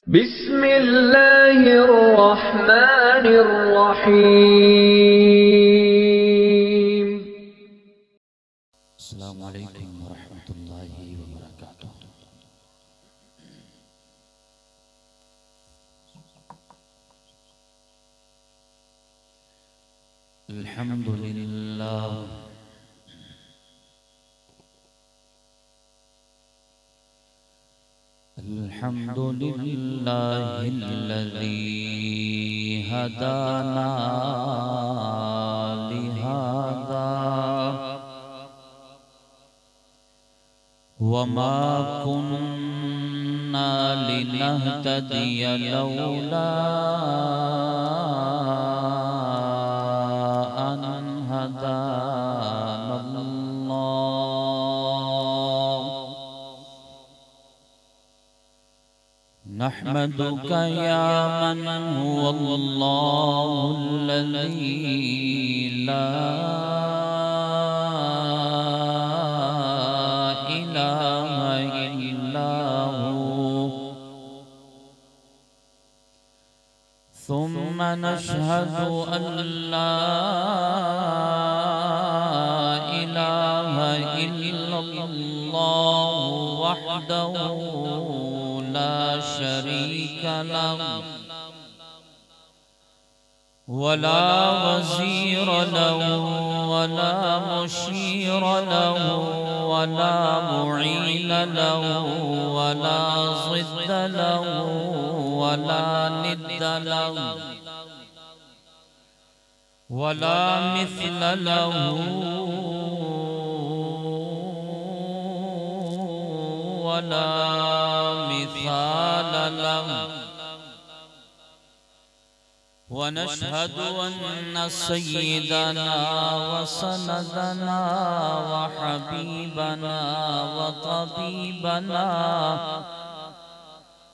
बिस्मिल्लाहिर्रहमानिर्रहीम। अस्सलामु अलैकुम वरहमतुल्लाहि वबरकातुह। अल्हम्दुलिल्लाह अल्हम्दुलिल्लाहिल्लज़ी हदाना लिहादा वमा कुन्ना लिनहतदिया लौला अन हदानल्लाह। नहमदुका या मन हुवल्लाहुल्लज़ी ला सुम्मा नशहदु अल्ला इलाहा इल्लल्लाह वहदहु ला शरीका लहु वला वज़ीर लहु वला मुशीर लहु वला मुईन लहु वला ज़िद्द लहु वला निद्द लहु वला मिस्ल लहु वला मिसाल लहु। वनशहदु अन्न सय्यदना व सनदना व हबीबना व तबीबना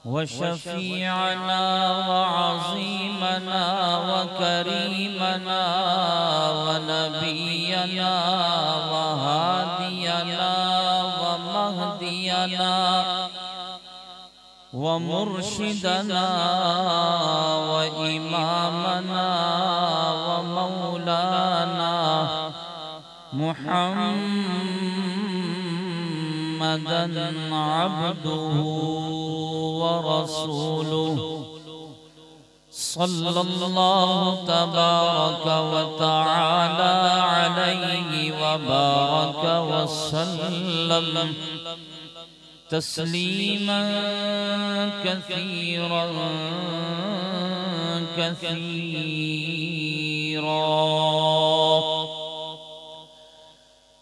व शफीअना व अज़ीमना व करीमना व नबियना व हादियना व महदियना व मुर्शिदना व इमामना व मौलाना मुहम्मदन अब्दुहु व रसूलुहु सल्लल्लाहु तबारक व तआला अलैहि व बारक व सल्लम तस्लीमन कसीरन कसीरा।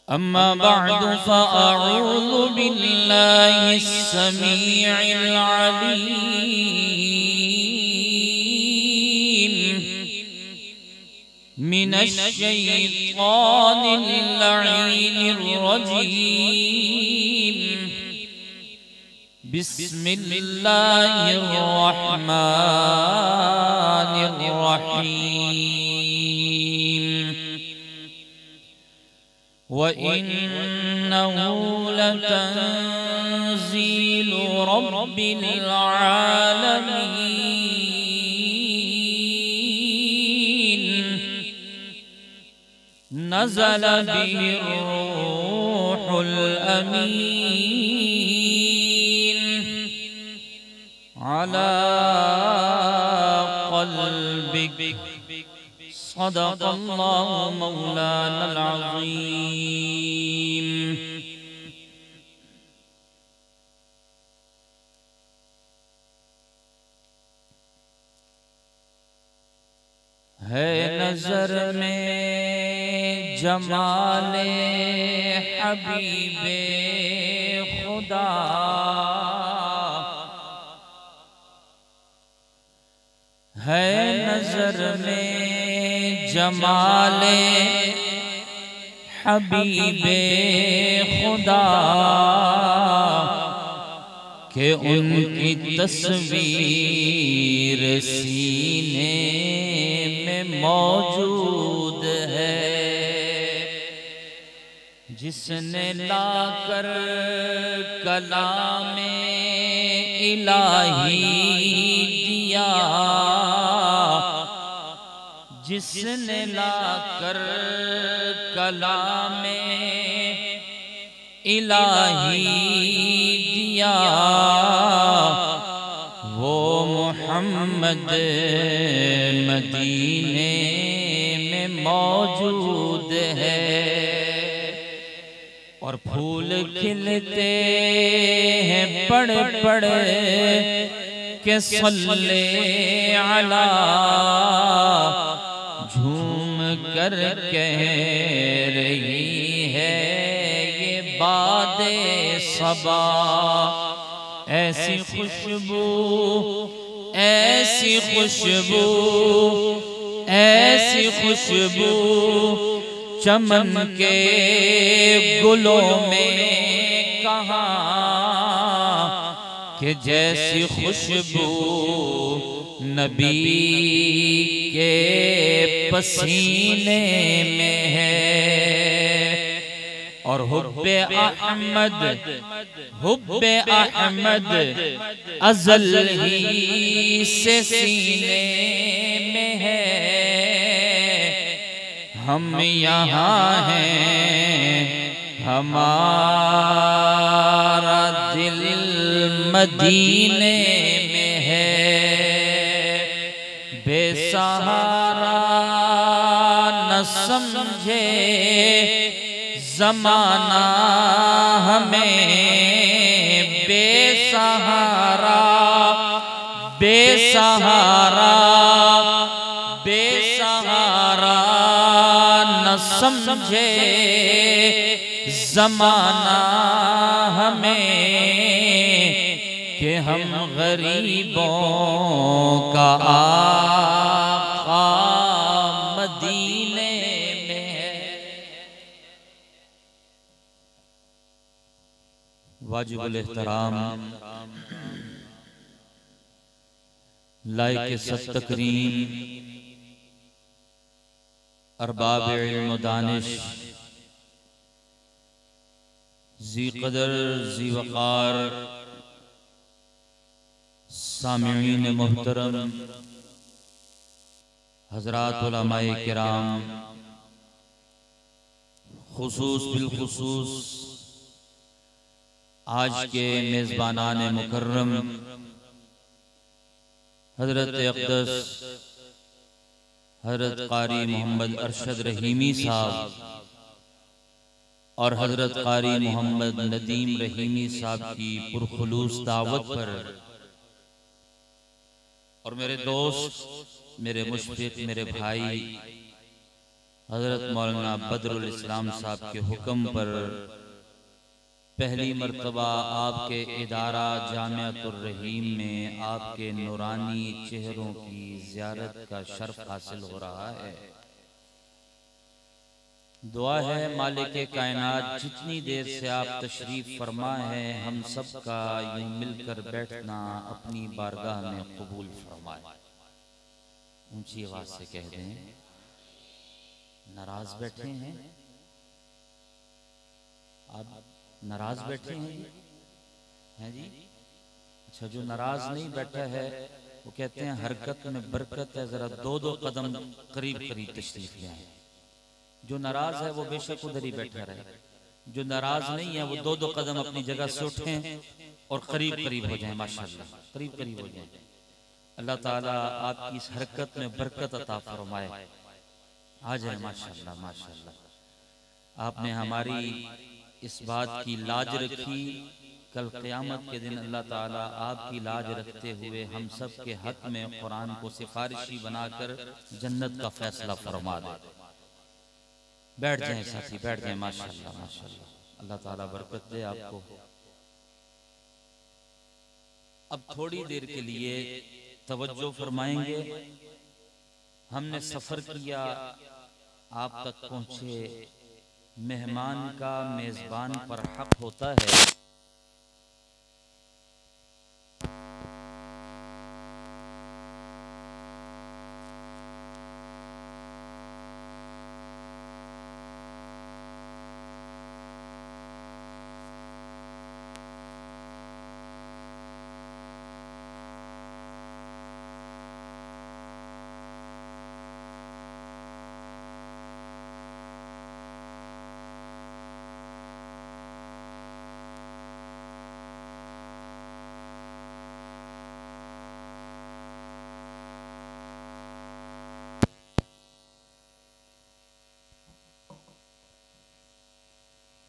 अम्मा बअदु फ़अऊज़ु बिल्लाहि अस्समीइल अलीम मिनश शैतानिर लईनिर रजीम। बिस्मिल्लाहिर्रहमानिर्रहीम। व इन्नहु लतंज़ीलु रब्बिल आलमीन नज़ल बिहिर रूहुल अमीन अला क़ल्बिक सदक़ल्लाहु मौलानल अज़ीम। है नज़र में जमाले हबीबे खुदा है नज़र में जमाले हबीबे खुदा के उनकी तस्वीर सीने में मौजूद है। जिसने लाकर कलामे इलाही जिसने लाकर कलाम इलाही दिया, वो मोहम्मद मदीने में मौजूद है। और फूल खिलते हैं पड़ पड़ के सल्ले अला, झूम कर कह रही है ये बादे सबा। ऐसी खुशबू, ऐसी खुशबू, ऐसी खुशबू चमन के गुलों में कहाँ, कि जैसी खुशबू नबी के पसीने में है। और हुब्बे अहमद, हुब्बे अहमद अज़ल ही से सीने में है। हम यहाँ हैं, हमारा दिल मदीने में है। बेसहारा न समझे ज़माना हमें, बेसहारा, बेसहारा, बेसहारा न समझे ज़माना हमें, कि हम गरीबों का आका मदीने में है। वाजिबुल एहतराम लायक सत्तकरीम अरबाब इल्म दानिश, ज़ी क़दर ज़ी वक़ार सामिईन मुहतरम, हज़रात उलमाए किराम, खुसूस बिलखुसूस आज के मेज़बानान मुकर्रम हज़रत अक़दस हज़रत क़ारी मोहम्मद अरशद रहीमी साहब और हज़रत क़ारी मोहम्मद नदीम रहीमी साहब की पुरखुलूस दावत पर, और मेरे दोस्त, मेरे मुशफ़िक़, मेरे भाई हज़रत मौलाना बदरुल इस्लाम साहब के हुक्म पर पहली मर्तबा आपके इदारा जामियातुर रहीम में आपके नूरानी चेहरों की ज़ियारत का शर्फ हासिल हो रहा है। दुआ है मालिक कायनात जितनी देर से आप तशरीफ फरमा है, हम सब का यूं मिलकर बैठना अपनी बारगाह में कबूल फरमाए। ऊंची आवाज से कह दें, नाराज बैठे हैं आप? नाराज बैठे हैं जी? अच्छा, जो नाराज नहीं बैठा है वो कहते हैं हरकत में बरकत है, जरा दो दो कदम करीब करीब तशरीफ ले आए। जो नाराज है वो बेशक उधर ही बैठा रहे, जो नाराज नहीं है वो दो दो कदम अपनी जगह से उठें और करीब करीब हो जाएं। माशाल्लाह, करीब करीब हो जाएं। अल्लाह ताला आपकी इस हरकत में बरकत अता फरमाए। आ जाए माशाल्लाह, माशाल्लाह। आपने हमारी इस बात की लाज रखी, कल क़यामत के दिन अल्लाह ताला आपकी लाज रखते हुए हम सब के हक में कुरान को सिफारिशी बनाकर जन्नत का फैसला फरमा दे। बैठ जाएं साथी, बैठ जाएं। माशाल्लाह, माशाल्लाह, अल्लाह ताला बरकत दे आपको। अब थोड़ी देर के लिए तवज्जो फरमाएंगे। हमने सफर किया, आप तक पहुंचे। मेहमान का मेजबान पर हक होता है।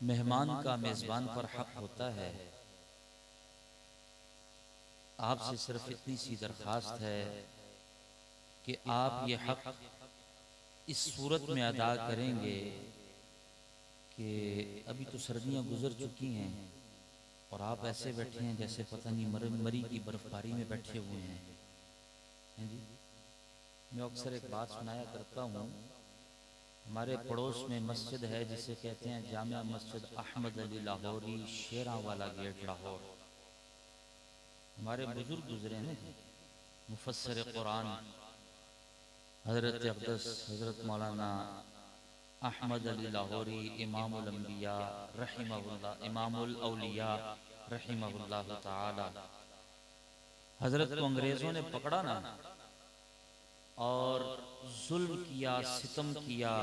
मेहमान का मेजबान पर हक होता है। आपसे सिर्फ इतनी सी दरखास्त है कि आप ये हक इस सूरत में अदा करेंगे कि अभी तो सर्दियां गुजर चुकी हैं और आप ऐसे बैठे हैं जैसे पता नहीं मरी की बर्फबारी में बैठे हुए हैं जी। मैं अक्सर एक बात सुनाया करता हूँ, हमारे पड़ोस में मस्जिद है जिसे कहते हैं जामिया मस्जिद अहमद अली लाहौरी, शेरा वाला गेट लाहौर। हमारे बुजुर्ग गुजरे हैं मुफस्सिर कुरान हजरत अक़दस हजरत मौलाना अहमद अली लाहौरी इमामुल अंबिया रहिमहुल्लाह, इमामुल औलिया रहिमहुल्लाह ताला। हजरत को अंग्रेजों ने पकड़ा ना और जुल्म किया, सितम किया।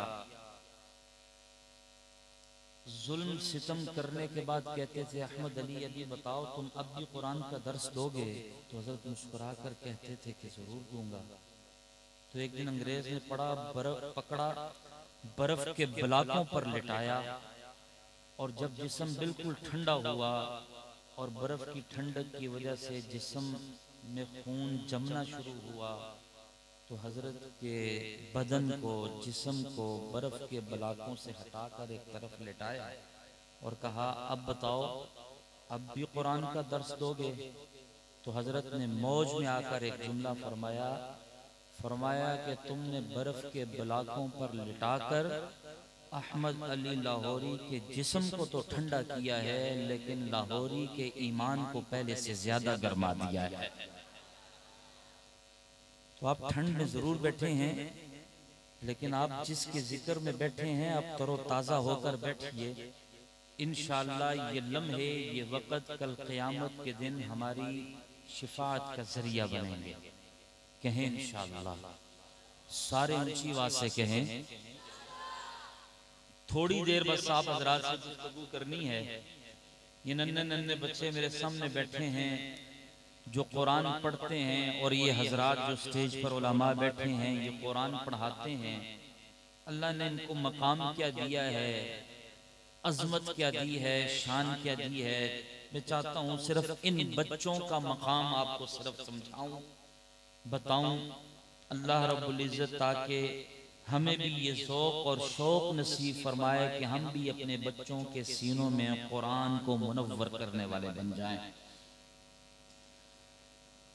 जुल्म सितम करने के बाद कहते थे अहमद अली अभी बताओ तुम अब भी कुरान का दर्स दोगे? तो हजरत मुस्कुरा कर कहते थे कि जरूर दूंगा। तो एक दिन अंग्रेज ने पकड़ा, बर्फ के ब्लाकों पर लिटाया और जब जिस्म बिल्कुल ठंडा हुआ और बर्फ की ठंडक की वजह से जिस्म में खून जमना शुरू हुआ तो हजरत के बदन को, जिस्म को बर्फ के ब्लाकों से हटाकर एक तरफ लेटाया और कहा अब बताओ अब भी कुरान का दर्स दोगे? तो हजरत ने मौज में आकर एक जुमला फरमाया कि तुमने बर्फ के ब्लाकों पर लिटाकर अहमद अली लाहौरी के जिस्म को तो ठंडा किया है लेकिन लाहौरी के ईमान को पहले से ज्यादा गरमा दिया है। तो आप ठंड में जरूर बैठे हैं लेकिन आप जिसके जिक्र में बैठे हैं आप तरोताजा होकर बैठिए। इंशाअल्लाह ये लम्हे, ये वक़्त कल क़यामत के दिन हमारी शिफाअत का जरिया बनेंगे। कहें इंशाअल्लाह, सारे ऊंची आवाज से कहें। थोड़ी देर बस आप हजरात से गुफ्तगू करनी है। ये नन्हे नन्हे बच्चे मेरे सामने बैठे हैं जो कुरान पढ़ते हैं और ये हजरात जो स्टेज पर उलमा बैठे हैं ये कुरान पढ़ाते हैं। अल्लाह ने इनको मकाम क्या दिया है, अजमत क्या दी है, शान क्या दी है। मैं चाहता हूँ सिर्फ इन बच्चों का मकाम आपको सिर्फ समझाऊं, बताऊं। अल्लाह रब्बुल इज्जत ताकि हमें भी ये ज़ौक़ और शौक़ नसीब फरमाए कि हम भी अपने बच्चों के सीनों में कुरान को मुनव्वर करने वाले बन जाएं।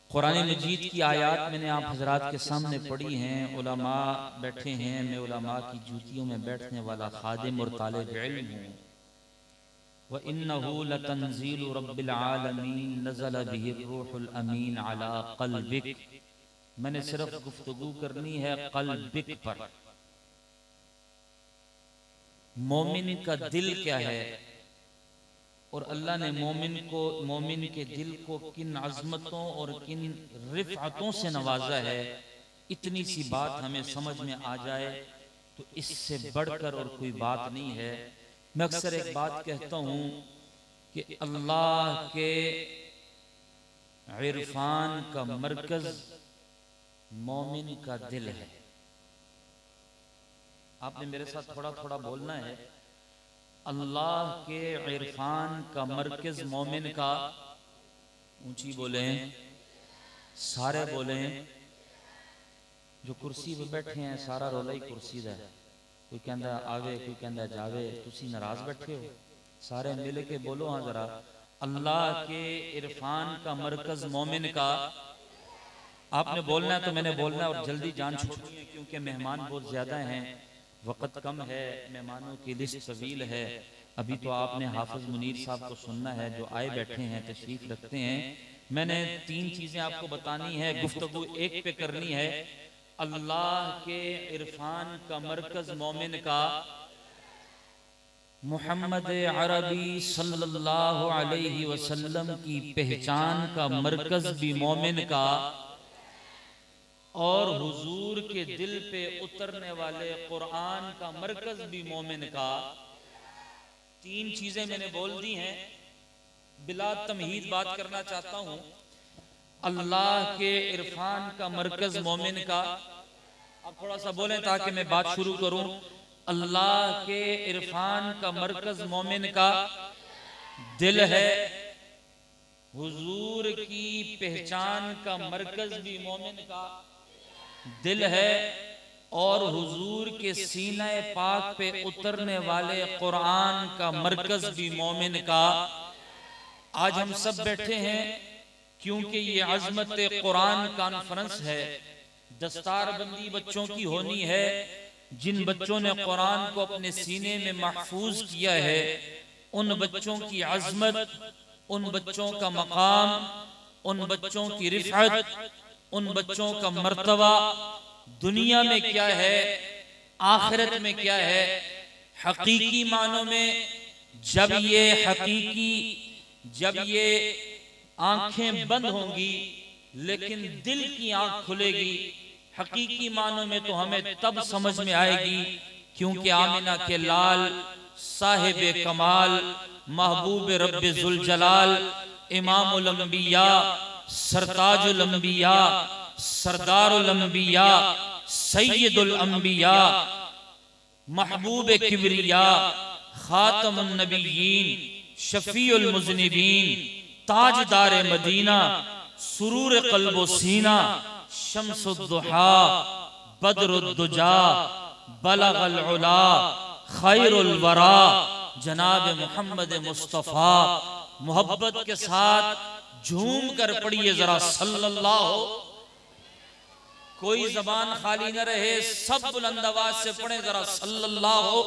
कुरान मजीद की आयत मैंने आप हजरात के सामने पढ़ी हैं, उलमा बैठे हैं, मैं उलमा की जूतियों में बैठने वाला खादिम और तालिब इल्म हूँ। व इन्नहु लतंज़ीलु रब्बिल आलमीन नज़ल बिहि रूहुल अमीन अला क़ल्बिक। मैंने सिर्फ गुफ्तगू करनी है क़ल्बिक पर। मोमिन का दिल क्या है और अल्लाह ने मोमिन के दिल को किन अज़मतों और किन रिफ़अतों से नवाजा है, इतनी सी बात हमें समझ में आ जाए तो इससे बढ़कर और कोई बात नहीं है। मैं अक्सर एक बात कहता हूँ कि अल्लाह के इरफान का मरकज मोमिन का दिल है। आपने मेरे साथ थोड़ा थोड़ा बोलना है। अल्लाह के इरफान का मरकज मोमिन का, ऊंची बोले, सारे बोले। जो कुर्सी पे बैठे हैं सारा रोला ही कुर्सी दा है। कोई कहता आवे, कोई कहता जावे, तुसी नाराज बैठे हो। सारे मिल के बोलो हाँ जरा, अल्लाह के इरफान का मरकज मोमिन का। आपने बोलना है तो मैंने बोलना है और जल्दी जान छूटनी है क्योंकि मेहमान बहुत ज्यादा हैं, वक़्त कम है, मेहमानों की लिस्ट तवील है। अभी तो आपने हाफिज मुनीर साहब को सुनना है जो आए बैठे हैं, तशरीफ रखते हैं। मैंने 3 चीजें आपको बतानी है, गुफ्तगू एक पे करनी है। अल्लाह के इरफान का मरकज मोमिन का, मुहम्मद अरबी सल्लल्लाहु अलैहि वसल्लम की पहचान का मरकज भी मोमिन का, और हुजूर के दिल पे उतरने वाले कुरान का मरकज भी मोमिन का। 3 चीजें मैंने बोल दी हैं। बिला तमहीद बात करना चाहता हूं। अल्लाह के इरफान का मरकज मोमिन का, आप थोड़ा सा बोलें ताकि मैं बात शुरू करूं। अल्लाह के इरफान का मरकज मोमिन का दिल है। हुजूर की पहचान का मरकज भी मोमिन का दिल है। और हुजूर के सीने पाक पे उतरने वाले कुरान का मरकज भी मोमिन का। आज हम सब बैठे हैं क्योंकि ये अजमत कुरान कॉन्फ्रेंस है। दस्तारबंदी बच्चों की होनी है। जिन बच्चों ने कुरान को अपने सीने में महफूज किया है, उन बच्चों की अजमत, उन बच्चों का मकाम, उन बच्चों की रिफअत, उन बच्चों का मर्तबा दुनिया में क्या है, आखिरत में क्या है। हकीकी मानों में जब ये आंखें बंद होंगी लेकिन दिल की आंख खुलेगी, हकीकी मानों में तो हमें तब समझ में आएगी क्योंकि आमिना के लाल साहिब कमाल महबूब रब्बे जुल जलाल इमामुल अंबिया सरताजुल अंबिया सरदारुल अंबिया सैयदुल अंबिया महबूब किबरिया खातमुन नबिय्यीन शफीउल मुज़निबीन ताजदार मदीना सुरूर क़ल्बो सीना शम्सुद्दुहा बदरुद्दुजा बलगल उला खैरुल वरा जनाब मोहम्मद मुस्तफ़ा। मोहब्बत के साथ झूम कर पढ़िए जरा सल्लल्लाहु। कोई जबान खाली न रहे, सब बुलंद आवाज से पढ़े जरा सल्लल्लाहु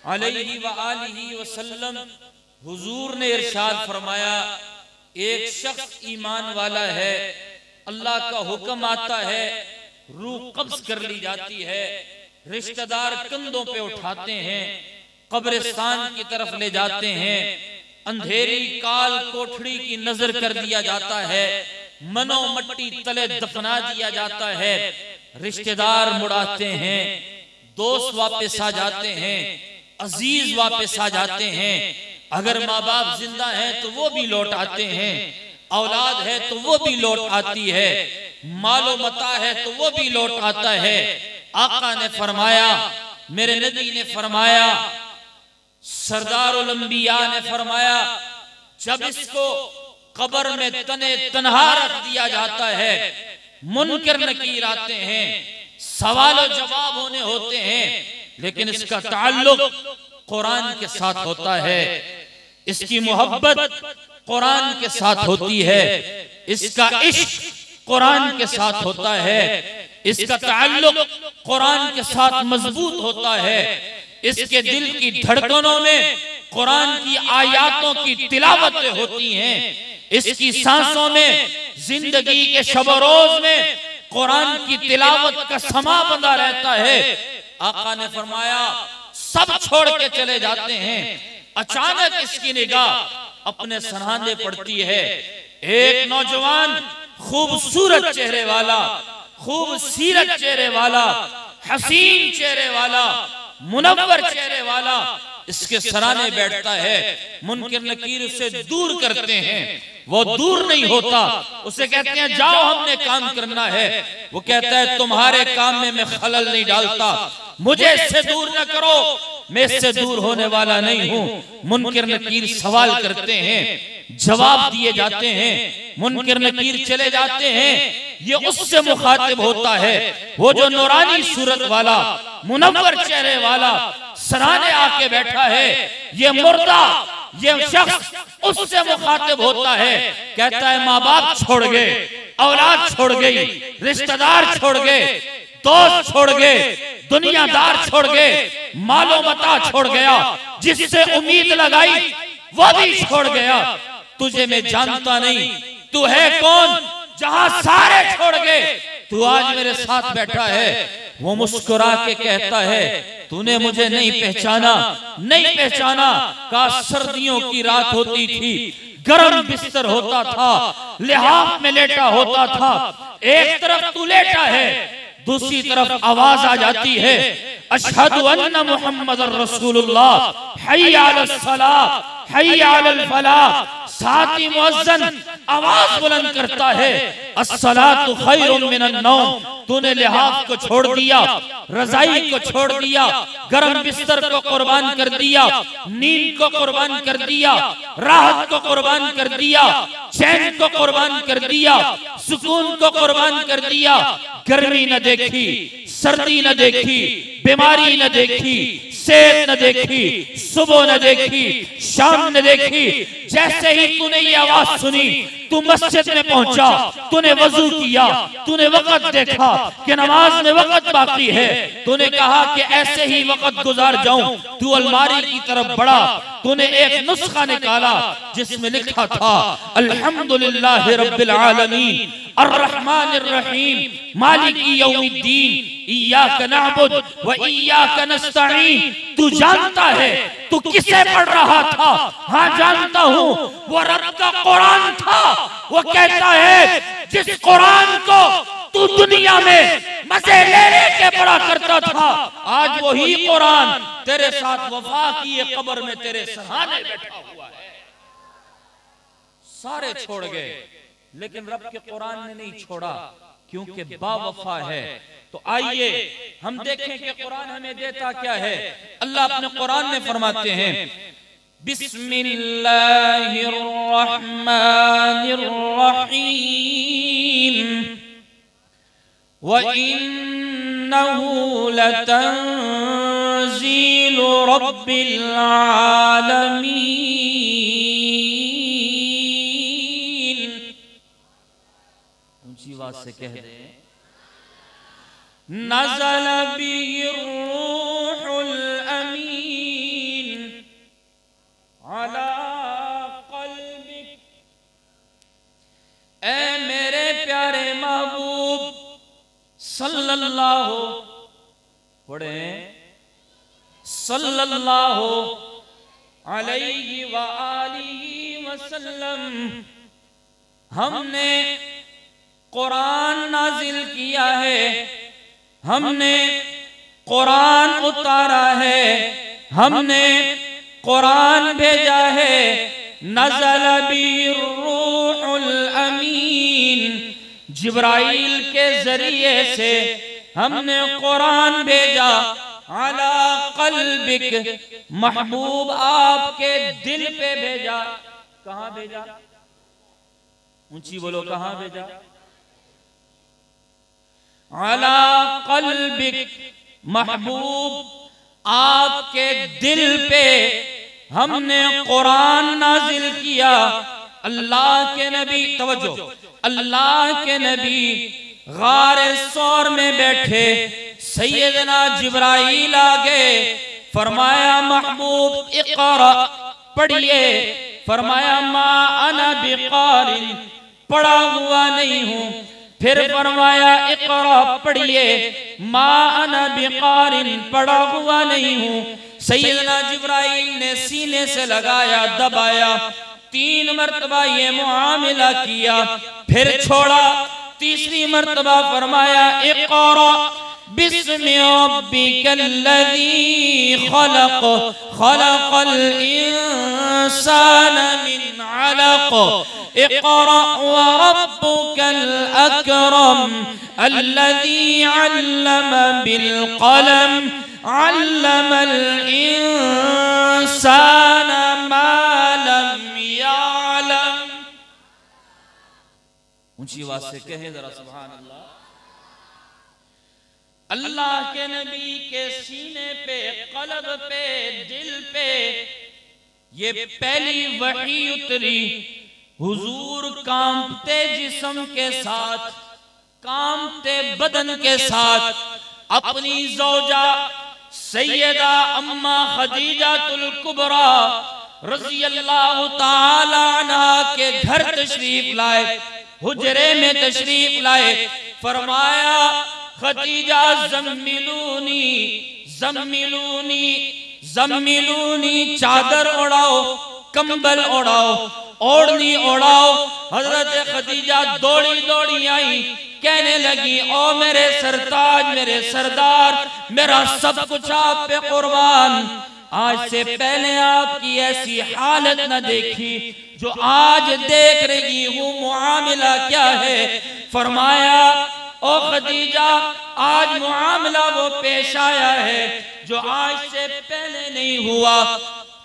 अलैहि व आलिहि वसल्लम। हुजूर ने इरशाद फरमाया, एक शख्स ईमान वाला है, अल्लाह का हुक्म आता है, रूह कब्ज कर ली जाती है, रिश्तेदार कंधों पे उठाते हैं, कब्रिस्तान की तरफ ले जाते हैं, अंधेरी काल कोठड़ी की नजर कर दिया जाता है, मनो मट्टी तले दफना दिया जाता है, रिश्तेदार मुड़ाते हैं, दोस्त वापस आ जाते हैं, अजीज वापस आ जाते हैं। अगर माँ बाप जिंदा हैं तो वो भी लौट आते हैं, औलाद है तो वो भी लौट आती है, मालो मता है तो वो भी लौट आता है। आका ने फरमाया, मेरे नबी ने फरमाया, सरदारुल अंबिया ने फरमाया, जब इसको कब्र में तने तन्हा रख दिया जाता है, मुनकर नकीर आते हैं, सवाल जवाब होने होते हैं, लेकिन इसका ताल्लुक कुरान के साथ होता है, इसकी मोहब्बत कुरान के साथ होती है, इसका इश्क कुरान के साथ होता है, इसका ताल्लुक कुरान के साथ मजबूत होता है, इसके दिल की धड़कनों में कुरान की आयातों की तिलावतें होती हैं, इसकी सांसों में जिंदगी के शब रोज में कुरान की तिलावत का समा बंधा रहता है। आका ने फरमाया, सब छोड़ के चले जाते हैं, अचानक इसकी निगाह अपने सरहाने पड़ती है। एक नौजवान खूबसूरत चेहरे वाला, खूब सीरत चेहरे वाला, हसीन चेहरे वाला, मुनव्वर चेहरे वाला इसके सराने बैठता है। मुनकिर नकीर उसे दूर करते हैं, वो दूर नहीं होता, उसे कहते हैं जाओ हमने काम करना है, वो कहता है तुम्हारे काम में मैं खलल नहीं डालता, मुझे इससे दूर न करो, मैं इससे दूर होने वाला नहीं हूँ। मुनकिर नकीर सवाल करते हैं, जवाब दिए जाते हैं, मुनकिर नकीर चले जाते हैं। ये उससे मुखातिब होता है, वो जो नूरानी सूरत वाला, मुनव्वर चेहरे वाला सराने आके बैठा है। ये मुर्दा, ये शख्स उससे मुखातिब होता है, कहता है माँ बाप छोड़ गए, औलाद छोड़ गई, रिश्तेदार छोड़ गए, दोस्त छोड़ गए, दुनियादार छोड़ गए, मालो मता छोड़ गया, जिससे उम्मीद लगाई वो भी छोड़ गया। तुझे मैं जानता नहीं, तू है कौन, जहां सारे छोड़ गए तू आज मेरे साथ बैठा है। वो मुस्कुरा के कहता है, तूने मुझे नहीं पहचाना, नहीं पहचाना। का सर्दियों की रात होती थी, गर्म बिस्तर होता था, लिहाफ में लेटा होता था, एक तरफ तू लेटा है, दूसरी तरफ आवाज आ जाती है, अशहदु अन्ना मुहम्मदुर रसूलुल्लाह हय्या अलस सलाह हय्या अलल फलाह। साथ ही मुअज्जिन आवाज बुलंद करता है, अस्सलातु खैरुम मिनन नौम, तूने लिहाफ को छोड़ दिया, रजाई को छोड़ दिया, गर्म बिस्तर को कुर्बान कर दिया, नींद को कुर्बान कर दिया, राहत को कुर्बान कर दिया, चैन को कुर्बान कर दिया, सुकून को कुर्बान कर दिया। गर्मी न देखी, सर्दी न देखी, बीमारी न देखी, सेहत न देखी, सुबह न देखी, शाम न देखी। जैसे ही तूने ये आवाज सुनी, तू मस्जिद में पहुंचा, तूने वजू किया, तूने वक्त देखा कि नमाज में वक्त बाकी है, तूने कहा कि ऐसे ही वक्त गुजार जाऊं। तू अलमारी की तरफ बढ़ा, तूने एक नुस्खा निकाला जिसमें लिखा था अल्हम्दुलिल्लाह रब्बिल आलमीन अर्रहमानिर रहीम मालिकी यौमिद्दीन इय्याका नअबुद व इय्याका नस्तईन। तू जानता है तू किसे पढ़ रहा था? हाँ जानता हूँ, वो रब का कुरान था। वो कहता है जिस कुरान को तू दुनिया में मजे ले ले के पढ़ा करता था, आज वही कुरान तेरे साथ वफा की ये कब्र में तेरे सहारे बैठा हुआ है। सारे छोड़ गए, लेकिन रब के कुरान ने नहीं छोड़ा, क्योंकि बावफा है। तो आइए हम देखें कि कुरान हमें देता क्या है। अल्लाह अपने कुरान में फरमाते हैं बिस्मिल्लाहिर रहमानिर रहीम व इन्नहु लतंजीलु रब्बिल आलमीन। ऊंची आवाज से कह दे नज़ल बिहिर रूहुल अमीन अला क़ल्बिक। ऐ मेरे प्यारे महबूब सल्लल्लाहु पढ़े सल्लल्लाहु अलैहि व आलिहि वसल्लम, हमने कुरान नाजिल किया है, हमने कुरान उतारा है, हमने कुरान भेजा है। नज़ल बिहिर रूहुल अमीन, जिब्राइल के जरिए से हमने कुरान भेजा। अला क़ल्बिक, महबूब आपके दिल पे भेजा। कहाँ भेजा? ऊंची बोलो, कहाँ भेजा? अला क़ल्बिक, महबूब आपके दिल पे हमने कुरान नाजिल किया। अल्लाह के नबी, तवज्जो, अल्लाह के नबी गारे सौर में बैठे, सैयदना जिब्राइल आ गए, फरमाया महबूब इक़रा, पढ़िए। फरमाया मा अना बिक़ारिन, पढ़ा हुआ नहीं हूँ। फिर फरमाया इक़रा, पढ़िए। मा अना बिक़ारिन, पढ़ा हुआ नहीं हूँ। सैयदना जिब्राइल ने सीने से लगाया, दबाया, 3 मर्तबा ये मुआमिला किया, फिर छोड़ा। तीसरी मर्तबा फरमाया इक़रा बिस्मि रब्बिकल्लज़ी खलक़, खलक़ल इंसान मिन अलक़, इक़रा व रब्बुकल अकरम अल्लज़ी अल्लम बिल क़लम, अल्लमल इंसान मा लम यअलम। ऊंची आवाज से कहे जरा सुभान अल्लाह। अल्लाह के नबी के सीने पे, कल्ब पे, दिल पे ये पहली वही उतरी। हुजूर कांपते जिस्म के साथ, कांपते बदन के साथ अपनी ज़ौजा सैयदा अम्मा खदीजातुल कुबरा रज़ियल्लाहु ताला अन्हा के घर तशरीफ लाए, हुजरे में तशरीफ लाए। फरमाया खदीजा ज़म्मिलूनी, ज़म्मिलूनी, ज़म्मिलूनी, चादर ओढ़ाओ, कंबल ओढ़ाओ, ओढ़नी ओढ़ाओ। हजरत खदीजा दौड़ी दौड़ी आई, कहने लगी ओ मेरे सरताज, मेरे सरदार, मेरा सब कुछ आप पे कुर्बान। आज से पहले आपकी ऐसी हालत न देखी जो आज देख रही हूँ। मुआमिला क्या है? फरमाया ओ खदीजा, आज मुआमला वो पेश आया है जो आज से पहले नहीं हुआ।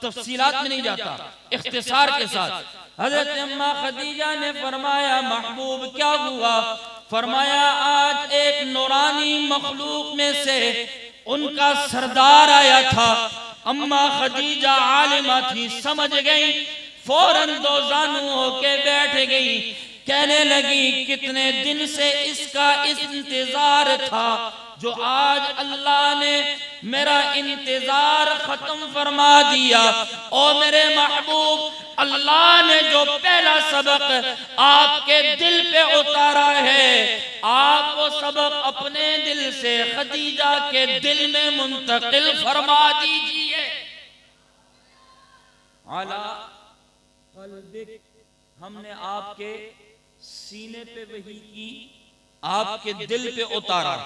तफसीलात में नहीं जाता, इख्तिसार के साथ हजरत अम्मा खदीजा ने फरमाया, महबूब क्या हुआ? फरमाया, आज एक नूरानी मखलूक में से उनका सरदार आया था। अम्मा खदीजा आलिमा थी, समझ गई, फौरन दो जानू होके बैठ गई, कहने लगी कितने दिन से इसका इंतजार था, जो आज अल्लाह ने मेरा इंतजार खत्म फरमा दिया। और मेरे महबूब, अल्लाह ने जो पहला सबक आपके दिल पे उतारा है, आप वो सबक अपने दिल से खदीजा के दिल में मुंतकिल फरमा दीजिए। आला क़ल्बिक, हमने आपके सीने पे वही की, आपके दिल पे उतारा।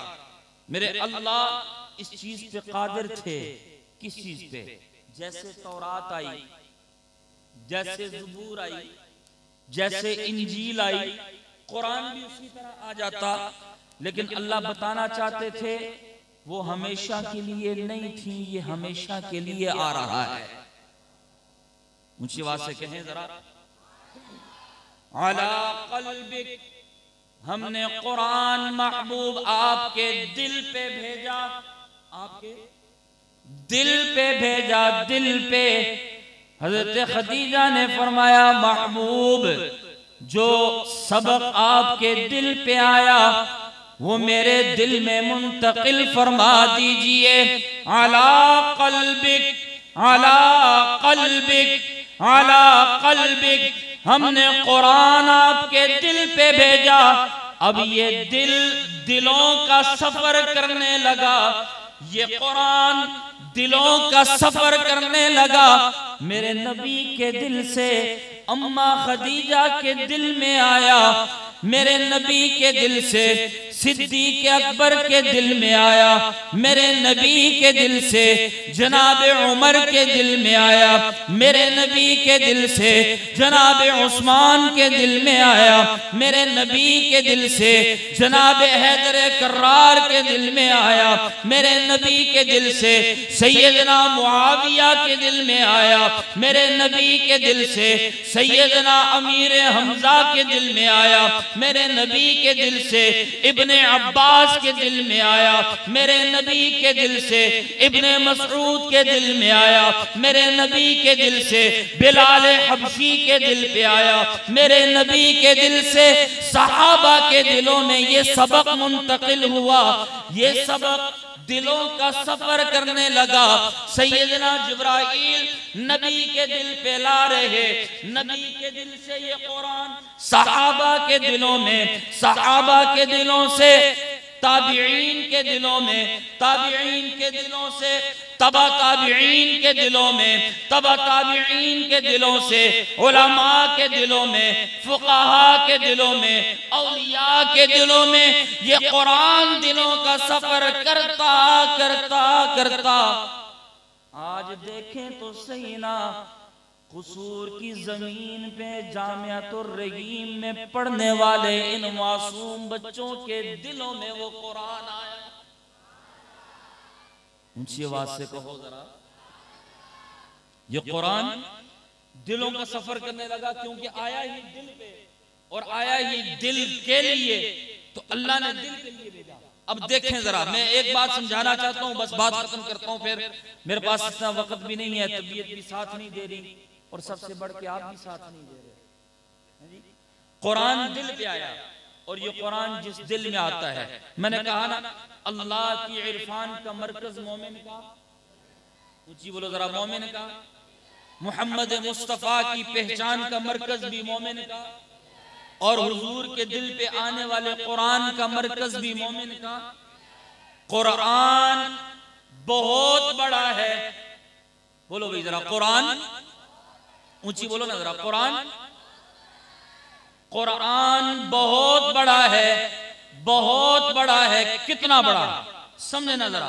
मेरे अल्लाह इस चीज पे कादिर थे। किस चीज पे? जैसे तौरात आई, जैसे ज़बूर आई, जैसे इंजील आई, कुरान भी उसी तरह आ जाता। लेकिन अल्लाह बताना चाहते थे वो हमेशा के लिए नहीं थी, ये हमेशा के लिए आ रहा है। ऊंची आवाज से कहें जरा, अला क़ल्बिक, हमने कुरान महबूब आपके दिल पे भेजा, आपके दिल पे भेजा, दिल पे। हजरत खदीजा ने फरमाया, महबूब जो सबक आपके दिल पे आया वो मेरे दिल में मुंतकिल फरमा दीजिए। अला क़ल्बिक, अला क़ल्बिक, अला क़ल्बिक, हमने कुरान आपके दिल पे भेजा। अब ये दिल दिलों का सफर करने लगा, ये कुरान दिलों का सफर करने लगा। मेरे नबी के दिल से अम्मा खदीजा के दिल में आया, मेरे नबी के दिल से सिद्दीक़ अकबर के दिल में आया, मेरे नबी के दिल से जनाब उमर के दिल में आया, मेरे नबी के दिल से जनाब उस्मान के दिल में आया, मेरे नबी के दिल से जनाब हैदर कर्रार के दिल में आया, मेरे नबी के दिल से सैयदना मुआविया के दिल में आया, मेरे नबी के दिल से सैयदना अमीर हमजा के दिल में आया, मेरे नबी के दिल से इब्ने अब्बास के दिल में आया, मेरे नबी के दिल से इब्ने मसऊद के दिल में आया, मेरे नबी के दिल से बिलाल हबशी के दिल पे आया, मेरे नबी के दिल से सहाबा के दिलों में ये सबक मुंतकिल हुआ। ये सबक दिलों का सफर करने लगा। सैयदना जिब्राइल नबी के दिल पे ला रहे, नबी के दिल से ये कुरान सहाबा के दिलों में, सहाबा के दिलों से ताबिईन के दिलों में, ताबिईन के दिलों से तबा ताबिईन के दिलों में, तबा ताबिईन के दिलों से उलमा के दिलों में, फुकाहा के दिलों में, औलिया के दिलों में ये कुरान दिलों का सफर करता करता करता आज देखें तो सही ना, कसूर की जमीन पे जामियातुर रहीम में पढ़ने वाले इन मासूम बच्चों के दिलों में वो कुरान आया। ऊंची आवाज से कहो जरा, ये कुरान दिलों का सफर करने लगा, क्योंकि आया ही दिल पे और आया ही दिल के लिए, तो अल्लाह ने दिल के लिए भेजा। अब देखें जरा, मैं एक बात समझाना चाहता हूं, बस बात खत्म करता हूं, फिर मेरे पास इतना वक्त भी नहीं है, तबीयत भी साथ नहीं दे रही, और सबसे बढ़ के आप भी साथ नहीं दे रहे। कुरान दिल पे आया, और ये कुरान जिस दिल में आता है, मैंने कहा ना, अल्लाह की इरफान का मरकज मोमिन का, ऊंची बोलो जरा, मोमिन का, मोहम्मद मुस्तफा की पहचान का मरकज भी मोमिन का, और हुजूर के दिल पे आने वाले कुरान का मरकज भी मोमिन का। कुरान बहुत बड़ा है, बोलो भाई जरा, कुरान ऊंची बोलो ना जरा, कुरान, कुरान बहुत बड़ा है, बहुत बड़ा है। कितना बड़ा, समझे ना जरा,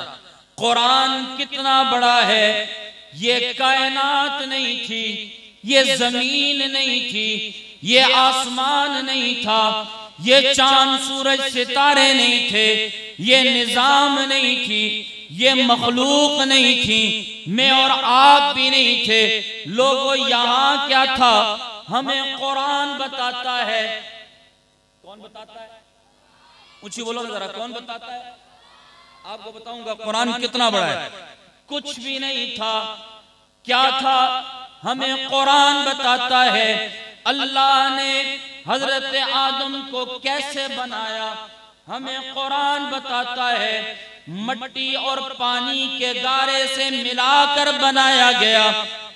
कुरान कितना बड़ा है। ये कायनात नहीं थी, ये जमीन नहीं थी, ये आसमान नहीं था, ये चांद सूरज सितारे नहीं थे, ये निजाम नहीं थी, ये मखलूक नहीं थी, मैं और आप भी नहीं थे। लोगों यहाँ क्या था, हमें कुरान बताता है। कौन बताता है? ऊंची बोलो जरा, कौन बताता है? आपको बताऊंगा कुरान कितना बड़ा है। कुछ भी नहीं था। क्या था? हमें कुरान बताता है अल्लाह ने हजरत आदम को कैसे बनाया। हमें कुरान बताता है मट्टी और पानी के गारे से मिलाकर बनाया गया।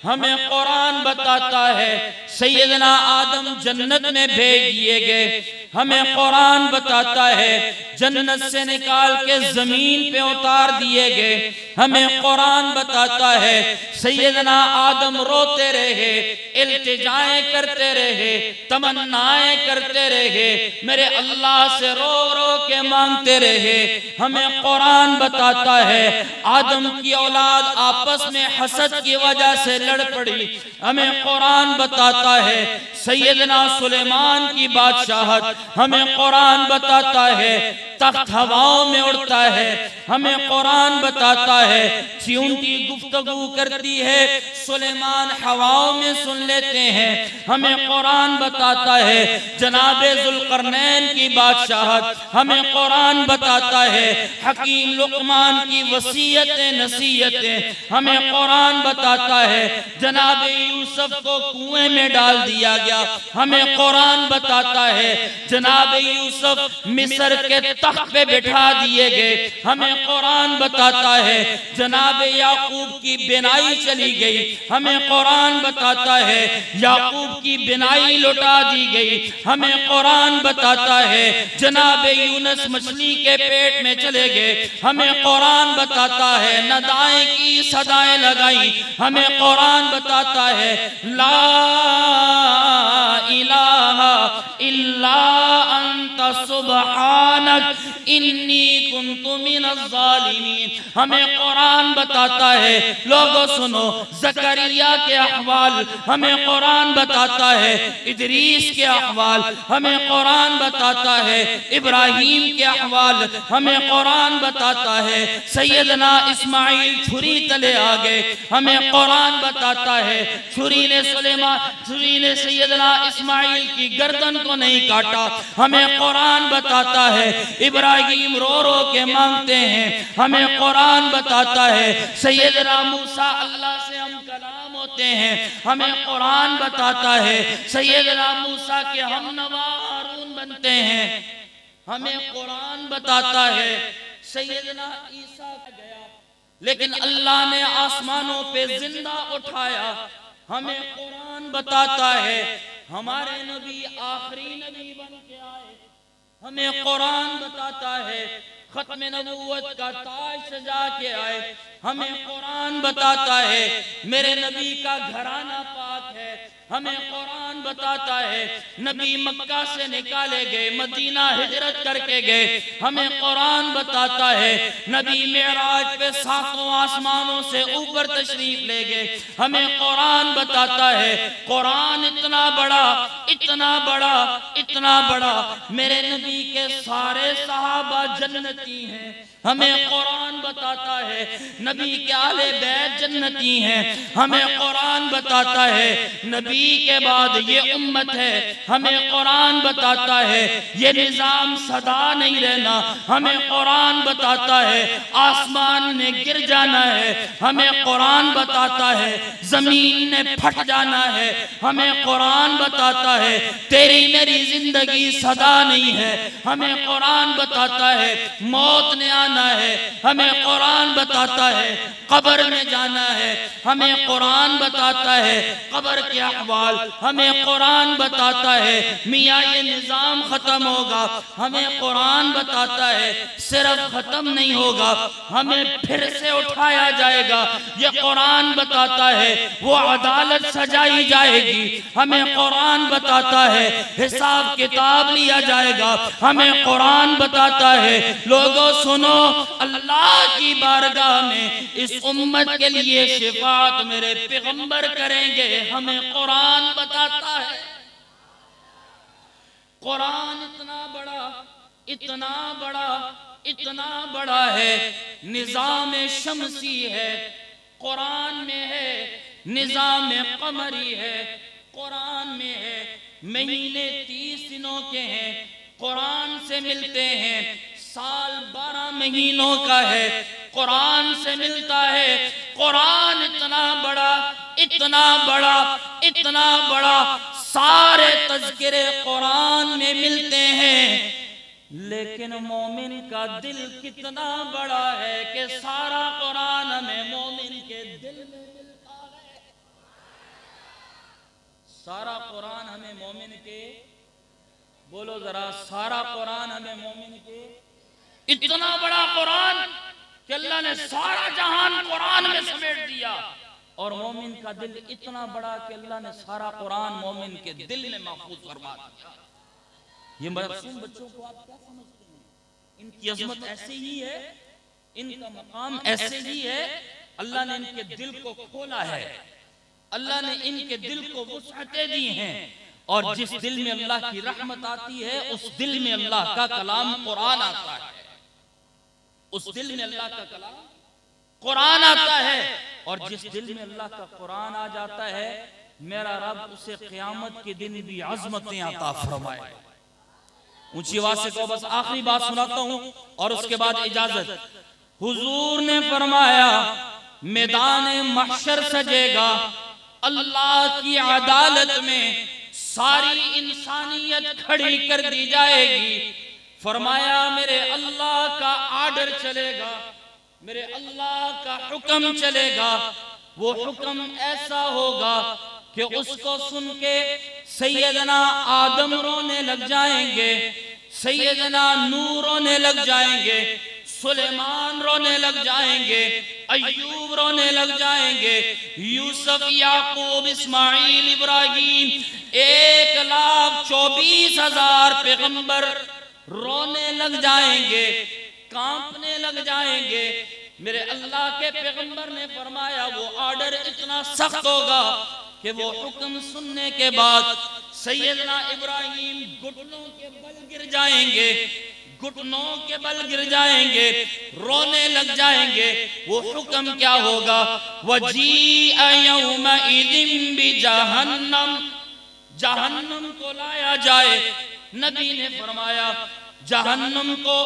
हमें कुरान बताता है सैयदना आदम जन्नत में भेज दिए गए। हमें कुरान बताता है जन्नत से निकाल के जमीन पे उतार दिए गए। हमें कुरान बताता है सैयदना आदम रोते रहे, इल्तिजाएं करते रहे, तमन्नाएं करते रहे, मेरे अल्लाह से रो रो के मांगते रहे। हमें कुरान बताता है आदम की औलाद आपस में हसद की वजह से लड़ पड़ी। हमें कुरान बताता है सैयदना सुलेमान की बादशाहत। हमें कुरान बताता है तख्त हवाओं में उड़ता है। हमें कुरान बताता है चींटी गुफ्तगू करती है, सुलेमान हवाओं में सुन लेते हैं। हमें कुरान बताता है जनाबे जुल्करनैन की बादशाहत। हमें कुरान बताता है हकीम लुकमान की वसीयतें नसीहतें। हमें कुरान बताता है जनाबे यूसुफ को कुएं में डाल दिया गया। हमें कुरान बताता है जनाबे यूसुफ मिस्र के तख्त पे बिठा दिए गए। हमें कुरान बताता है जनाबे याकूब की बिनाई चली गई। हमें कुरान बताता है याकूब की बिनाई लुटा दी गई। हमें कुरान बताता है जनाबे यूनुस मछली के पेट में चले गए। हमें कुरान बताता है नदाएं की सदाएं लगाई। हमें कुरान बताता है ला इलाहा इल्ला अंता सुब्हानक इन्नी कुन्तु मिनज़ ज़ालिमीन। हमें कुरान बताता है लोगों सुनो ज़करिया के अहवाल। हमें कुरान बताता है इदरीस के अहवाल। हमें कुरान बताता है इब्राहीम के अहवाल। हमें कुरान बताता है सैयदना इस्माइल छुरी तले आ गए। हमें कुरान बताता है छुरी ने सैयदना इस्माइल की गर्दन को नहीं काटा। हमें कुरान बताता है इब्राहिम रो रो के मांगते हैं। हमें कुरान बताता है सैयदना मूसा अल्लाह से हम कलाम होते हैं। हमें कुरान बताता है सैयदना मूसा के हमनवा हारून बनते हैं। हमें कुरान बताता है सैयदना ईसा गया लेकिन अल्लाह ने आसमानों पे जिंदा उठाया। हमें कुरान बताता है हमारे नबी आखिरी नबी बन के आए। हमें कुरान बताता है खत्म नबूवत का ताज सजा के आए। हमें कुरान बताता है मेरे नबी का घराना पाक है। हमें कुरान बताता है नबी मक्का से निकाले गए, मदीना हिजरत करके गए। हमें कुरान बताता है नबी मेराज पे सातों आसमानों से ऊपर तशरीफ ले गए। हमें कुरान बताता है कुरान इतना बड़ा इतना बड़ा इतना बड़ा, मेरे नबी के सारे सहाबा जन्नती हैं। हमें कुरान बताता है नबी के आले बैत जन्नती हैं। हमें कुरान बताता है नबी के बाद ये उम्मत है। हमें कुरान बताता है ये निजाम सदा नहीं रहना। हमें कुरान बताता है आसमान ने गिर जाना है। हमें कुरान बताता है जमीन ने फट जाना है। हमें कुरान बताता है तेरी मेरी जिंदगी सदा नहीं है। हमें कुरान बताता है मौत ने आना है। हमें कुरान बताता है कब्र में जाना है। हमें कुरान बताता है कब्र के अहवाल। हमें कुरान बताता है मियाँ ये निजाम खत्म होगा। हमें कुरान बताता है सिर्फ खत्म नहीं होगा, हमें फिर से उठाया जाएगा। ये कुरान बताता है वो अदालत सजाई जाएगी। हमें कुरान बताता है हिसाब किताब लिया जाएगा। हमें कुरान बताता है लोगों सुनो अल्लाह की बारगाह में इस उम्मत के लिए शिफात मेरे पैगंबर करेंगे। हमें कुरान बताता है कुरान इतना बड़ा, इतना बड़ा, इतना बड़ा है, निजाम शमसी है कुरान में है, निजाम कमरी है कुरान में है, महीने 30 दिनों के हैं कुरान से मिलते हैं, साल 12 महीनों का है कुरान से मिलता है। कुरान इतना बड़ा, इतना बड़ा, इतना बड़ा, सारे तज़किरे कुरान में मिलते हैं, लेकिन मोमिन का दिल कितना बड़ा है कि सारा कुरान हमें मोमिन के दिल में मिलता है। सारा कुरान हमें मोमिन के, बोलो जरा, सारा कुरान हमें मोमिन के, इतना बड़ा कुरान कि अल्लाह ने सारा जहान कुरान में समेट दिया, और मोमिन का दिल इतना बड़ा कि अल्लाह ने सारा कुरान मोमिन के दिल में महफूज फरमा दिया। ये मासूम बच्चों को आप क्या समझते हैं? इनकी अजमत ऐसे ही है, इनका मकाम ऐसे ही है। अल्लाह ने इनके दिल को खोला है, अल्लाह ने इनके दिल को वुसअतें दी हैं, और जिस दिल में अल्लाह की रहमत आती है उस दिल में अल्लाह का कलाम कुरान आता है, उस दिल में अल्लाह का कलाम कुरान आता है। और जिस दिल में अल्लाह का कुरान आ जाता है, मेरा रब उसे क़यामत के दिन भी अज़मतें अता फरमाए। ऊंची आवाज से कहो, बस आखिरी बात सुनाता हूं और उसके बाद इजाजत। हुजूर ने फरमाया, मैदान महशर सजेगा, अल्लाह की अदालत में सारी इंसानियत खड़ी कर दी जाएगी। फरमाया, मेरे अल्लाह का आर्डर चलेगा, मेरे अल्लाह का हुक्म चलेगा। वो हुक्म ऐसा होगा कि उसको सुन के सैयदना आदम रोने लग जाएंगे, सैयदना नूह रोने लग जाएंगे, सुलेमान रोने लग जाएंगे, अय्यूब रोने लग जाएंगे, यूसुफ, याकूब, इस्माइल, इब्राहिम, 1,24,000 पैगंबर रोने लग जाएंगे, कांपने लग जाएंगे। मेरे अल्लाह के पैगंबर ने फरमाया, वो ऑर्डर इतना सख्त होगा कि वो हुक्म सुनने के बाद सैयदना इब्राहिम घुटनों के बल गिर जाएंगे, घुटनों के बल गिर जाएंगे, रोने लग जाएंगे। वो हुक्म क्या होगा? वजीअ यौमइज़िन बिजहन्नम, जहन्नम को लाया जाए। नबी ने फरमाया, जहन्नम को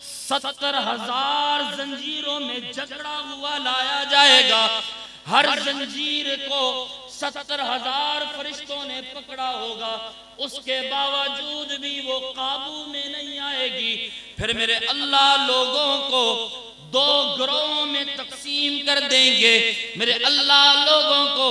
70,000 जंजीरों में जकड़ा हुआ लाया जाएगा। हर जंजीर को 70,000 फरिश्तों ने पकड़ा होगा, उसके बावजूद भी वो काबू में नहीं आएगी। फिर मेरे अल्लाह लोगों को 2 ग्रोहों में तकसीम कर देंगे, मेरे अल्लाह लोगों को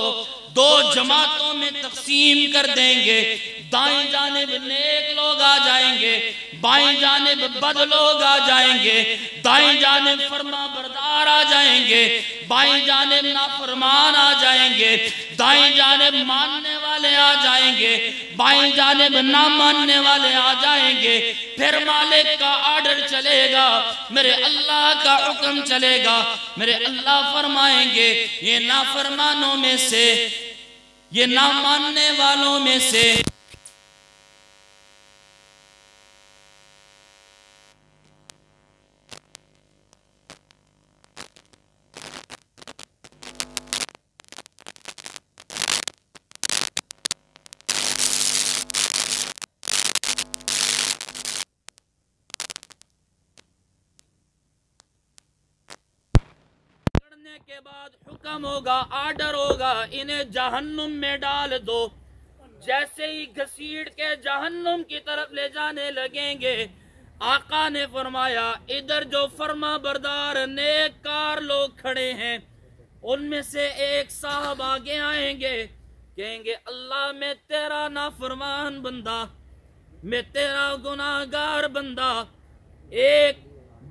2 जमातों में तकसीम कर देंगे। दाएं जानिब नेक लोग आ जाएंगे, बाएं जानिब बद लोग आ जाएंगे, दाएं जानिब फरमा बरदार आ जाएंगे, बाएं जानिब नाफरमान आ जाएंगे, दाएं जानिब मानने वाले आ जाएंगे, बाएं जानिब ना मानने वाले आ जाएंगे। फिर मालिक का आर्डर चलेगा, मेरे अल्लाह का हुक्म चलेगा। मेरे अल्लाह फरमाएंगे, ये नाफरमानों में से, ये ना मानने वालों में से के बाद हुक्म होगा, आर्डर होगा, इन्हें जहन्नुम में डाल दो। जैसे ही घसीट के जहन्नुम की तरफ ले जाने लगेंगे, आका ने फरमाया, इधर जो फरमा बरदार नेककार लोग खड़े हैं, उनमें से एक साहब आगे आएंगे, कहेंगे, अल्लाह मैं तेरा नाफरमान बंदा, मैं तेरा गुनाहगार बंदा, एक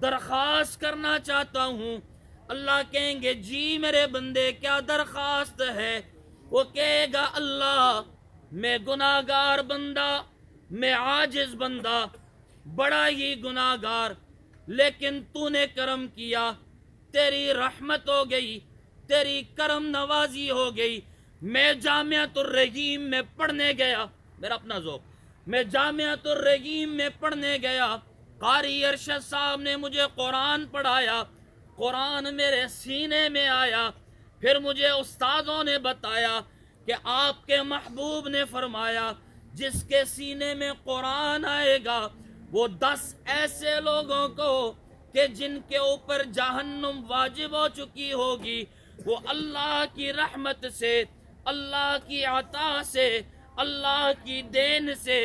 दरखास्त करना चाहता हूँ। अल्लाह कहेंगे, जी मेरे बंदे क्या दरखास्त है? वो कहेगा, अल्लाह मैं गुनाहगार बंदा, मैं आजिज बंदा, बड़ा ही गुनाहगार, लेकिन तूने करम किया, तेरी रहमत हो गई, तेरी करम नवाजी हो गई। मैं जामियातुर रहीम में पढ़ने गया, मेरा अपना ज़ौक़, मैं जामियातुर रहीम में पढ़ने गया, कारी अरशद साहब ने मुझे कुरान पढ़ाया, कुरान मेरे सीने में आया। फिर मुझे उस्तादों ने बताया कि आपके महबूब ने फरमाया जिसके सीने में कुरान आएगा वो 10 ऐसे लोगों को कि जिनके ऊपर जहन्नुम वाजिब हो चुकी होगी, वो अल्लाह की रहमत से, अल्लाह की अता से, अल्लाह की देन से,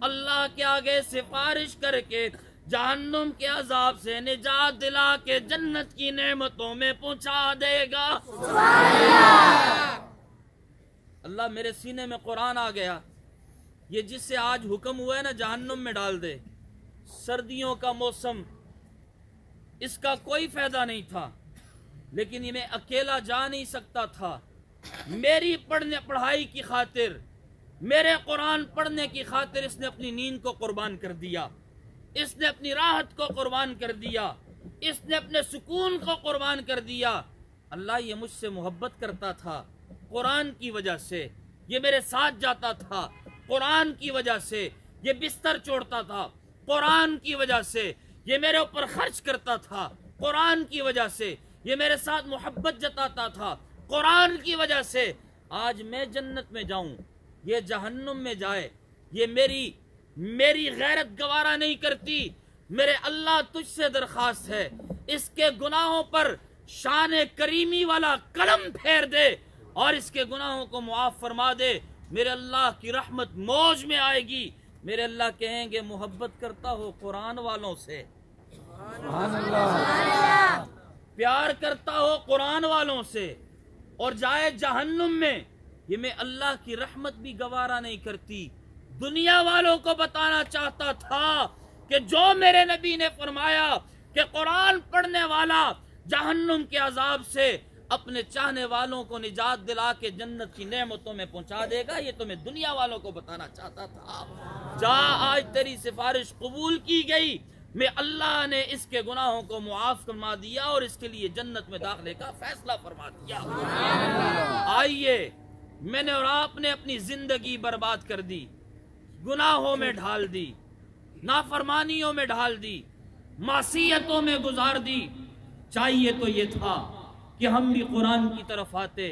अल्लाह के आगे सिफारिश करके जहन्नुम के अजाब से निजात दिला के जन्नत की नेमतों में पहुंचा देगा। अल्लाह मेरे सीने में कुरान आ गया। ये जिससे आज हुक्म हुआ है ना जहन्नुम में डाल दे, सर्दियों का मौसम, इसका कोई फायदा नहीं था, लेकिन ये मैं अकेला जा नहीं सकता था। मेरी पढ़ाई की खातिर, मेरे कुरान पढ़ने की खातिर इसने अपनी नींद को कुर्बान कर दिया, इसने अपनी राहत को कुर्बान कर दिया, इसने अपने सुकून को कुर्बान कर दिया। अल्लाह ये मुझसे मोहब्बत करता था कुरान की वजह से, ये मेरे साथ जाता था कुरान की वजह से, ये बिस्तर छोड़ता था कुरान की वजह से, ये मेरे ऊपर खर्च करता था कुरान की वजह से, ये मेरे साथ मोहब्बत जताता था कुरान की वजह से। आज मैं जन्नत में जाऊं, ये जहन्नुम में जाए, ये मेरी गैरत गवारा नहीं करती। मेरे अल्लाह तुझसे दरखास्त है, इसके गुनाहों पर शान करीमी वाला कलम फेर दे और इसके गुनाहों को मुआफ फरमा दे। मेरे अल्लाह की रहमत मौज में आएगी। मेरे अल्लाह कहेंगे मोहब्बत करता हो कुरान वालों से, प्यार करता हो कुरान वालों से, और जाए जहन्नुम में। ये मैं अल्लाह की रहमत भी गवारा नहीं करती। दुनिया वालों को बताना चाहता था कि जो मेरे नबी ने फरमाया कि कुरान पढ़ने वाला जहन्नुम के अजाब से अपने चाहने वालों को निजात दिला के जन्नत की नेमतों में पहुंचा देगा, ये तो मैं दुनिया वालों को बताना चाहता था। जा, आज तेरी सिफारिश कबूल की गई, मैं अल्लाह ने इसके गुनाहों को मुआफ फरमा दिया और इसके लिए जन्नत में दाखिले का फैसला फरमा दिया। आइए, मैंने और आपने अपनी जिंदगी बर्बाद कर दी, गुनाहों में ढाल दी, नाफरमानियों में ढाल दी, मासियतों में गुजार दी। चाहिए तो ये था कि हम भी कुरान की तरफ आते,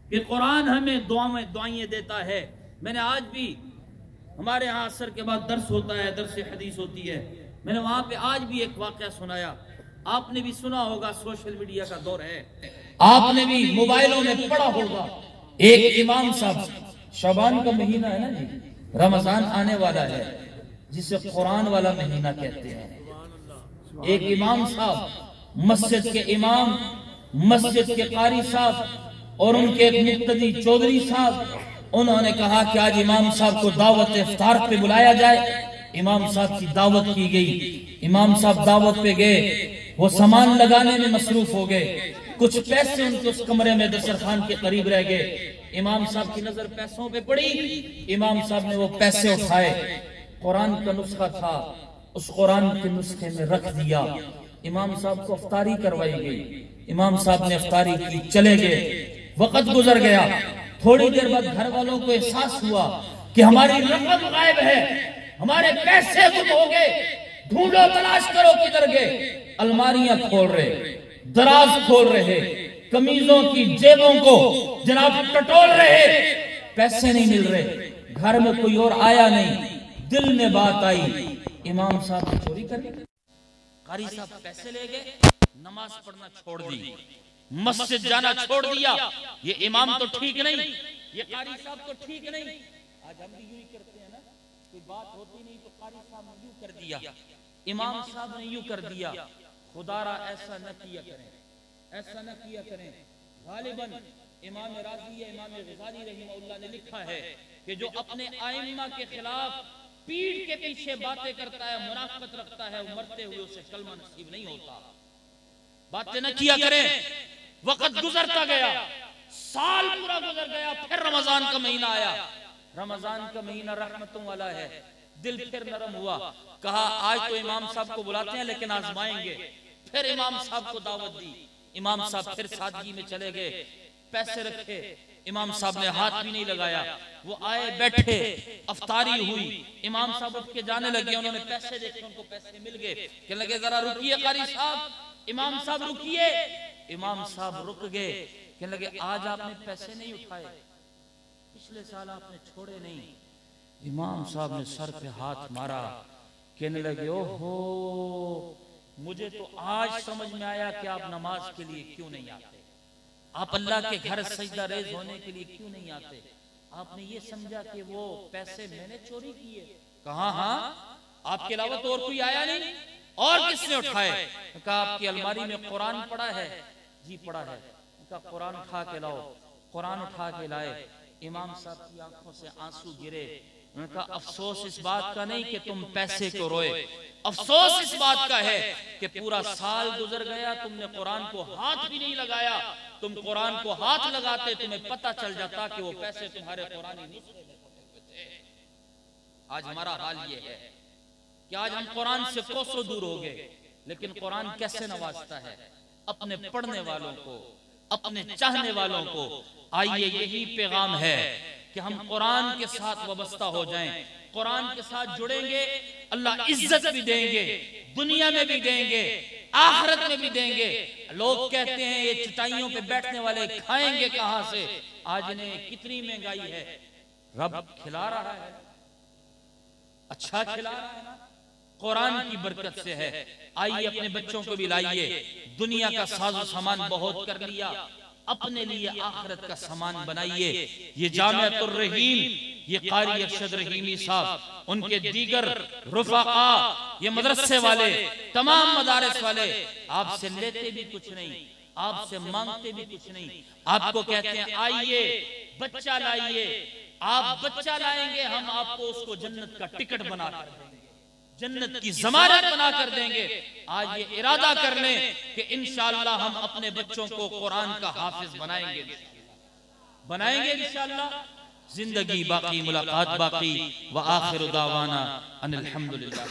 कि कुरान हमें दुआएं देता है। मैंने आज भी, हमारे यहाँ असर के बाद दर्स होता है, दर्स हदीस होती है, मैंने वहां पे आज भी एक वाकया सुनाया। आपने भी सुना होगा, सोशल मीडिया का दौर है, आपने भी मोबाइलों में पढ़ा होगा। एक इमाम साहब, शबान का महीना है ना जी, रमजान आने वाला है, जिसे कुरान वाला महीना कहते हैं। एक इमाम साहब, मस्जिद के इमाम, मस्जिद के कारी साहब और उनके एक मुक्तदी चौधरी साहब, उन्होंने कहा कि आज इमाम साहब को दावत इफ्तार पे बुलाया जाए। इमाम साहब की दावत की गई। इमाम साहब दावत पे गए, वो सामान लगाने में मसरूफ हो गए। कुछ पैसे उनके उस कमरे में दस्तरखान के करीब रह गए। इमाम साहब की नजर पैसों पे पड़ी। इमाम साहब ने वो पैसे उठाए, कुरान का नुस्खा था, उस कुरान के नुस्खे में रख दिया। इमाम साहब को अफ्तारी करवाई गई। इमाम साहब ने अफ्तारी की, चले गए। वक्त गुजर गया। थोड़ी देर बाद घर वालों को एहसास हुआ कि हमारी रकम गायब है, हमारे पैसे गुम हो गए, ढूंढो तलाश करो किधर गए। अलमारियां खोल रहे, दराज खोल रहे, कमीजों की जेबों को जनाब टटोल रहे, पैसे नहीं मिल रहे। घर में कोई और आया नहीं। दिल में बात आई, इमाम साहब चोरी कर गए। कारी साहब पैसे ले गए, नमाज पढ़ना छोड़ दी, मस्जिद जाना छोड़ दिया। ये इमाम तो ठीक नहीं, ये कारी साहब तो ठीक नहीं। आज हम भी यूं ही करते हैं ना, कोई बात होती नहीं तो कारी साहब ने यूं कर दिया, इमाम साहब ने यूं कर दिया। खुदारा ऐसा न किया करें, ऐसा न किया करें। गालिबन इमाम राज़ी या इमाम ग़ज़ाली रहमहुल्लाह ने लिखा है कि जो अपने आइम्मा के खिलाफ पीठ के पीछे बातें करता है, मुनाफिकत रखता है, वो मरते हुए उसे कलमा नसीब नहीं होता। बातें न किया करें। वक्त गुजरता गया, साल पूरा गुजर गया, फिर रमजान का महीना आया। रमजान का महीना रहमतों वाला है। दिल फिर नरम हुआ, कहा आज तो इमाम साहब को बुलाते हैं लेकिन आजमाएंगे। फिर इमाम साहब को दावत दी। इमाम साहब फिर सादगी में चले गए, पैसे रखे, इमाम साहब ने हाथ भी नहीं लगाया। वो आए, बैठे, अफ्तारी हुई, इमाम साहब उठ के जाने लगे। उन्होंने पैसे देखे, उनको पैसे मिल गए। कहने लगे जरा रुकिए कारी साहब, इमाम साहब रुकिए। इमाम साहब रुक गए। कहने लगे आज आपने पैसे नहीं उठाए, पिछले साल आपने छोड़े नहीं। इमाम साहब ने सर पे हाथ मारा। कहने लगे ओहो, मुझे तो आज समझ में आया कि आप नमाज के लिए क्यों नहीं आते, आप अल्लाह के घर सजदा रेज होने के लिए क्यों नहीं आते। आपने ये समझा कि वो पैसे मैंने चोरी किए। कहा हाँ, आपके अलावा तो और कोई आया नहीं, और किसने उठाए। कहा आपकी अलमारी में कुरान पड़ा है। जी पड़ा है। कहा कुरान उठा के लाओ। कुरान उठा के लाए। इमाम साहब की आंखों से आंसू गिरे। उनका अफसोस इस बात का नहीं कि तुम पैसे को रोए, अफसोस इस बात का है कि पूरा साल गुजर गया, तुमने कुरान को हाथ भी नहीं लगाया। तुम कुरान को हाथ लगाते तुम्हें पता चल जाता कि वो पैसे तुम्हारे कुरानी नुस्खे में पड़े हुए थे। आज हमारा हाल ये है कि आज हम कुरान से कोसों दूर हो गए, लेकिन कुरान कैसे नवाजता है अपने पढ़ने वालों को, अपने चाहने वालों को। आइए यही पैगाम है कि हम कुरान के साथ वाबस्ता हो जाएं, कुरान के साथ जुड़ेंगे, अल्लाह इज्जत भी देंगे, दुनिया में भी देंगे, आखिरत में भी देंगे। लोग कहते हैं ये चटाइयों पे बैठने वाले खाएंगे कहां से, आज ने कितनी महंगाई है, रब खिला रहा है, अच्छा खिला रहा है ना, कुरान की बरकत से है। आइए अपने बच्चों को भी लाइए। दुनिया का साजो सामान बहुत कर लिया, अपने लिए आखिरत का सामान बनाइए। ये जामिअतुर रहीम, ये कारी अरशद रहीमी साहब, उनके दीगर रुफाका, ये मदरसे वाले, तमाम मदारिस वाले आपसे लेते भी कुछ नहीं, आपसे मांगते भी कुछ नहीं। आपको कहते हैं आइए बच्चा लाइए, आप बच्चा लाएंगे, हम आपको उसको जन्नत का टिकट बना कर देंगे, जन्नत की ज़मानत बना कर देंगे। आज ये इरादा कर लें कि इंशाअल्लाह हम अपने बच्चों को कुरान का हाफिज बनाएंगे इंशाअल्लाह। जिंदगी बाकी, मुलाकात बाकी। व आखिर दावाना अनिल हम्दुलिल्लाह।